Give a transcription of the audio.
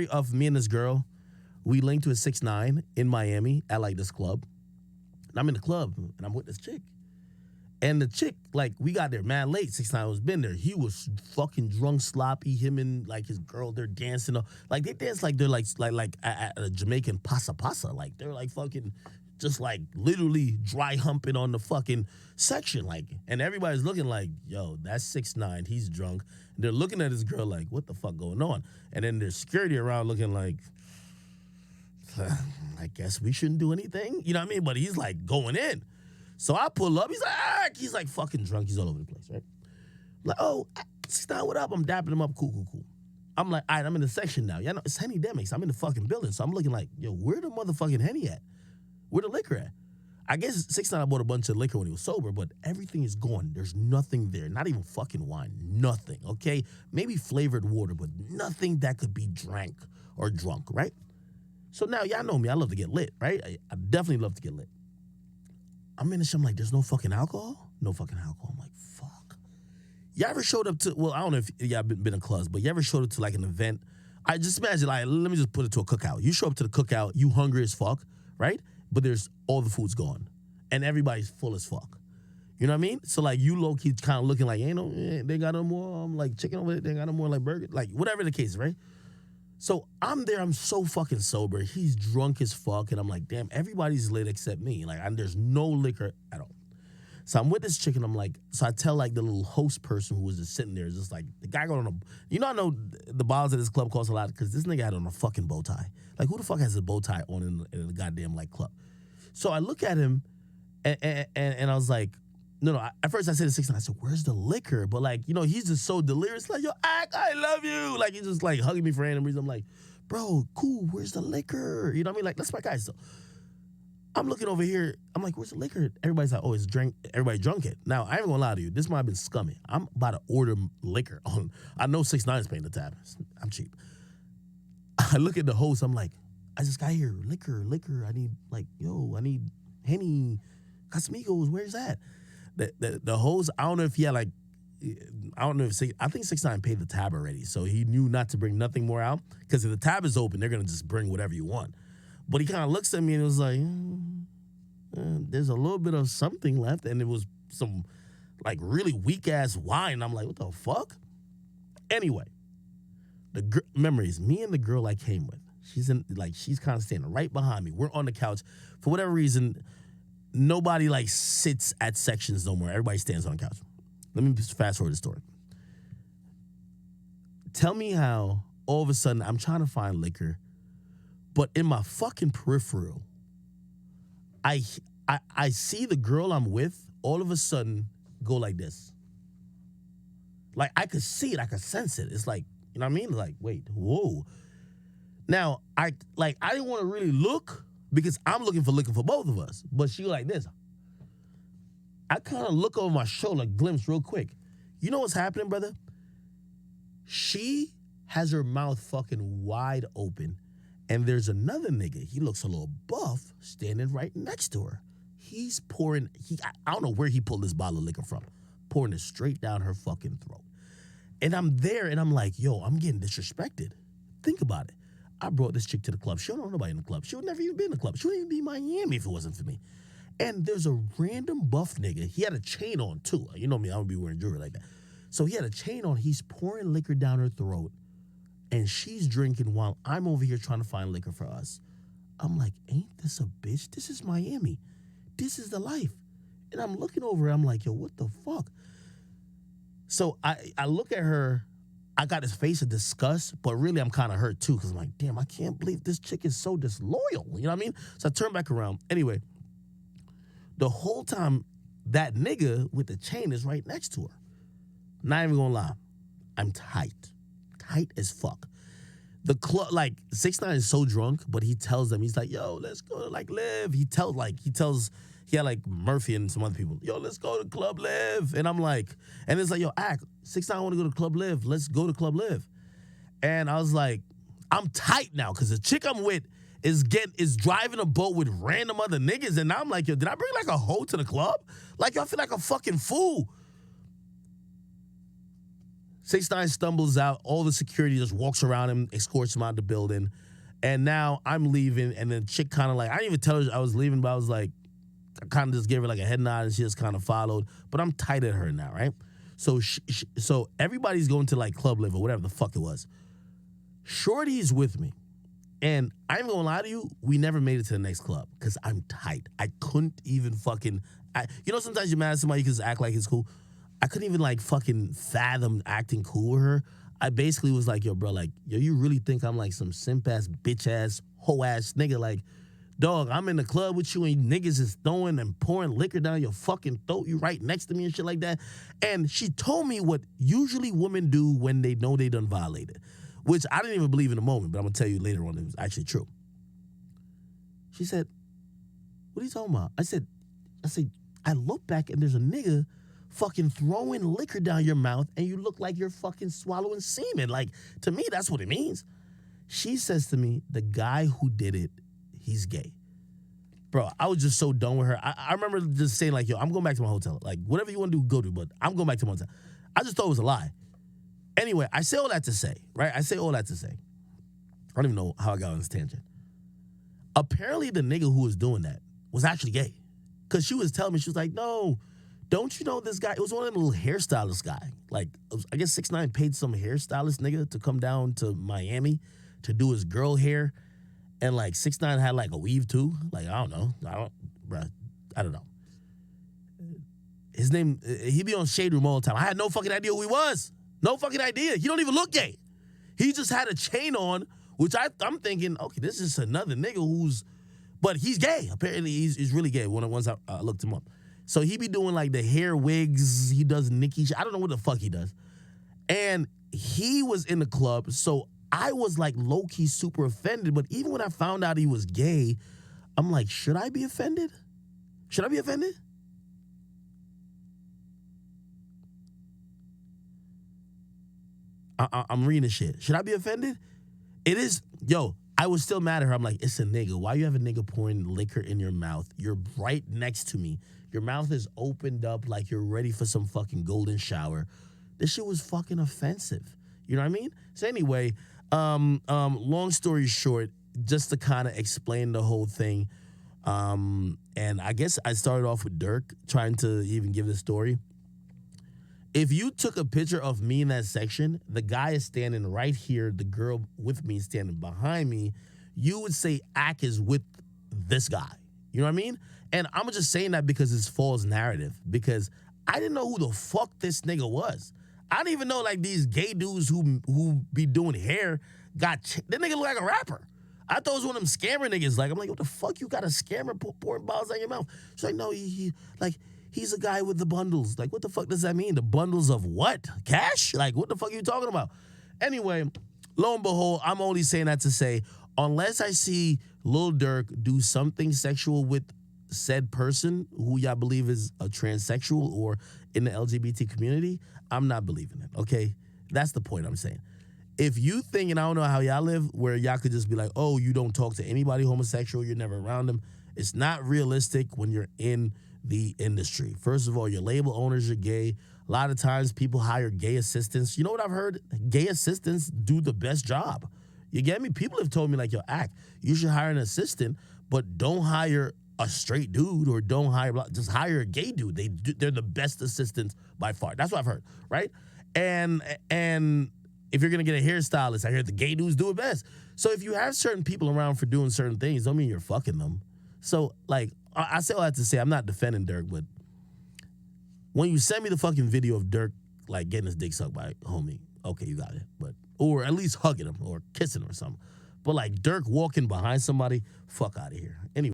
story of me and this girl. We linked to a 6ix9ine in Miami at like this club. And I'm in the club and I'm with this chick. And the chick, like, we got there mad late. 6ix9ine was been there. He was fucking drunk, sloppy. Him and like his girl, they're dancing. Like they dance like they're like at a Jamaican pasa pasa. Like they're like fucking just like literally dry humping on the fucking section. Like, and everybody's looking like, yo, that's 6ix9ine. He's drunk. And they're looking at this girl like, what the fuck going on? And then there's security around looking like, I guess we shouldn't do anything. You know what I mean? But he's like going in. So I pull up. He's like fucking drunk. He's all over the place, right? Like, oh, 6ix9ine, what up? I'm dapping him up. Cool. I'm like, all right, I'm in the section now. Yeah, no, it's Henny-demics. I'm in the fucking building. So I'm looking like, yo, where the motherfucking Henny at? Where the liquor at? I guess 6ix9ine bought a bunch of liquor when he was sober, but everything is gone. There's nothing there. Not even fucking wine. Nothing, okay? Maybe flavored water, but nothing that could be drank or drunk, right? So now, y'all know me. I love to get lit, right? I definitely love to get lit. I'm in the shit. I'm like, there's no fucking alcohol? No fucking alcohol. I'm like, fuck. You ever showed up to, well, I don't know if y'all been in clubs, but you ever showed up to like an event? I just imagine, like, let me just put it to a cookout. You show up to the cookout, you hungry as fuck, right? But there's all the food's gone. And everybody's full as fuck. You know what I mean? So like you low-key kind of looking like, they got no more like chicken over there, they got no more like burger, like whatever the case, right? So I'm there, I'm so fucking sober. He's drunk as fuck, and I'm like, damn, everybody's lit except me. Like, there's no liquor at all. So I'm with this chick, and I'm like, so I tell like the little host person who was just sitting there, just like, the guy got on I know the bottles at this club cost a lot because this nigga had on a fucking bow tie. Like, who the fuck has a bow tie on in a goddamn like club? So I look at him, and I was like, no, at first I said to 6ix9ine, I said, where's the liquor? But like, he's just so delirious, like, yo, I love you. Like, he's just like hugging me for random reason. I'm like, bro, cool, where's the liquor? You know what I mean? Like, that's my guy. So I'm looking over here. I'm like, where's the liquor? Everybody's like, oh, everybody drunk it. Now, I ain't gonna lie to you. This might have been scummy. I'm about to order liquor I know 6ix9ine's paying the tab. I'm cheap. I look at the host. I'm like, I just got here. Liquor. I need Henny, Casamigos. Where's that? The host, I don't know if he had like, I think 6ix9ine paid the tab already, so he knew not to bring nothing more out, because if the tab is open, they're going to just bring whatever you want. But he kind of looks at me and was like, there's a little bit of something left, and it was some like really weak-ass wine. I'm like, what the fuck? Anyway, the memories, me and the girl I came with, she's kind of standing right behind me. We're on the couch. For whatever reason, nobody like sits at sections no more. Everybody stands on the couch. Let me just fast forward the story. Tell me how all of a sudden I'm trying to find liquor, but in my fucking peripheral, I see the girl I'm with all of a sudden go like this. Like, I could see it, I could sense it. It's like, you know what I mean? Like, wait, whoa. Now, I didn't want to really look, because I'm looking for both of us. But she like this. I kind of look over my shoulder, glimpse real quick. You know what's happening, brother? She has her mouth fucking wide open, and there's another nigga, he looks a little buff, standing right next to her. He's pouring, I don't know where he pulled this bottle of liquor from, pouring it straight down her fucking throat. And I'm there, and I'm like, yo, I'm getting disrespected. Think about it. I brought this chick to the club. She don't know nobody in the club. She would never even be in the club. She wouldn't even be in Miami if it wasn't for me. And there's a random buff nigga. He had a chain on, too. You know me, I don't be wearing jewelry like that. So he had a chain on. He's pouring liquor down her throat, and she's drinking while I'm over here trying to find liquor for us. I'm like, ain't this a bitch? This is Miami. This is the life. And I'm looking over her. I'm like, yo, what the fuck? So I look at her. I got this face of disgust, but really I'm kind of hurt too, because I'm like, damn, I can't believe this chick is so disloyal. You know what I mean? So I turn back around. Anyway, the whole time, that nigga with the chain is right next to her. Not even gonna lie, I'm tight as fuck. The club, like, 6ix9ine is so drunk, but he tells them, he's like, yo, let's go to like Live. He had like Murphy and some other people, yo, let's go to Club Live. And I'm like, and it's like, yo, 6ix9ine want to go to Club Live. Let's go to Club Live. And I was like, I'm tight now, because the chick I'm with is driving a boat with random other niggas. And I'm like, yo, did I bring like a hoe to the club? Like, I feel like a fucking fool. 6ix9ine stumbles out. All the security just walks around him, escorts him out the building. And now I'm leaving, and then chick kind of like, I didn't even tell her I was leaving, but I was like, I kind of just gave her like a head nod, and she just kind of followed. But I'm tight at her now, right? So so everybody's going to like Club Live or whatever the fuck it was. Shorty's with me. And I ain't gonna lie to you, we never made it to the next club because I'm tight. I couldn't even fucking, sometimes you're mad at somebody, you can just act like it's cool. I couldn't even like fucking fathom acting cool with her. I basically was like, yo, bro, like, yo, you really think I'm like some simp ass, bitch ass, hoe ass nigga? Like, dog, I'm in the club with you and niggas is throwing and pouring liquor down your fucking throat. You right next to me and shit like that. And she told me what usually women do when they know they done violated, which I didn't even believe in the moment, but I'm gonna tell you later on it was actually true. She said, what are you talking about? I said, I look back and there's a nigga fucking throwing liquor down your mouth and you look like you're fucking swallowing semen. Like, to me, that's what it means. She says to me, the guy who did it, he's gay. Bro, I was just so done with her. I remember just saying like, yo, I'm going back to my hotel. Like, whatever you want to do, go do, but I'm going back to my hotel. I just thought it was a lie. Anyway, I say all that to say, right? I say all that to say, I don't even know how I got on this tangent. Apparently the nigga who was doing that was actually gay. Because she was telling me, she was like, no, don't you know this guy? It was one of them little hairstylist guy. Like, I guess 6ix9ine paid some hairstylist nigga to come down to Miami to do his girl hair. And like 6ix9ine had like a weave too. Like, I don't know. I don't know. His name, he be on Shade Room all the time. I had no fucking idea who he was. No fucking idea. He don't even look gay. He just had a chain on, which I'm thinking, okay, this is another nigga but he's gay. Apparently, he's really gay. Once I looked him up. So he be doing like the hair wigs. He does Nicki. I don't know what the fuck he does. And he was in the club, so I was like low-key super offended. But even when I found out he was gay, I'm like, should I be offended? Should I be offended? I'm reading this shit. Should I be offended? It is, yo, I was still mad at her. I'm like, it's a nigga. Why you have a nigga pouring liquor in your mouth? You're right next to me. Your mouth is opened up like you're ready for some fucking golden shower. This shit was fucking offensive. You know what I mean? So anyway, long story short, just to kind of explain the whole thing, and I guess I started off with Dirk, trying to even give the story. If you took a picture of me in that section, the guy is standing right here, the girl with me standing behind me, you would say Ak is with this guy. You know what I mean? And I'm just saying that because it's false narrative, because I didn't know who the fuck this nigga was. I didn't even know like these gay dudes who be doing hair that nigga look like a rapper. I thought it was one of them scammer niggas. Like, I'm like, what the fuck you got a scammer pouring bottles out your mouth? She's like, no, he's a guy with the bundles. Like, what the fuck does that mean? The bundles of what? Cash? Like, what the fuck are you talking about? Anyway, lo and behold, I'm only saying that to say, unless I see Lil Durk do something sexual with said person who y'all believe is a transsexual or in the LGBT community, I'm not believing it, okay? That's the point I'm saying. If you think, and I don't know how y'all live, where y'all could just be like, oh, you don't talk to anybody homosexual, you're never around them, it's not realistic when you're in the industry. First of all, your label owners are gay. A lot of times people hire gay assistants. You know what I've heard? Gay assistants do the best job. You get me? People have told me like, yo, Ak, you should hire an assistant, but don't hire a straight dude or don't hire, just hire a gay dude. They're the best assistants by far. That's what I've heard, right? And if you're gonna get a hairstylist, I heard the gay dudes do it best. So if you have certain people around for doing certain things, don't mean you're fucking them. So like, I say all that to say, I'm not defending Dirk, but when you send me the fucking video of Dirk like getting his dick sucked by a homie, okay, you got it. But or at least hugging him or kissing him or something. But like Dirk walking behind somebody, fuck out of here. Anyway.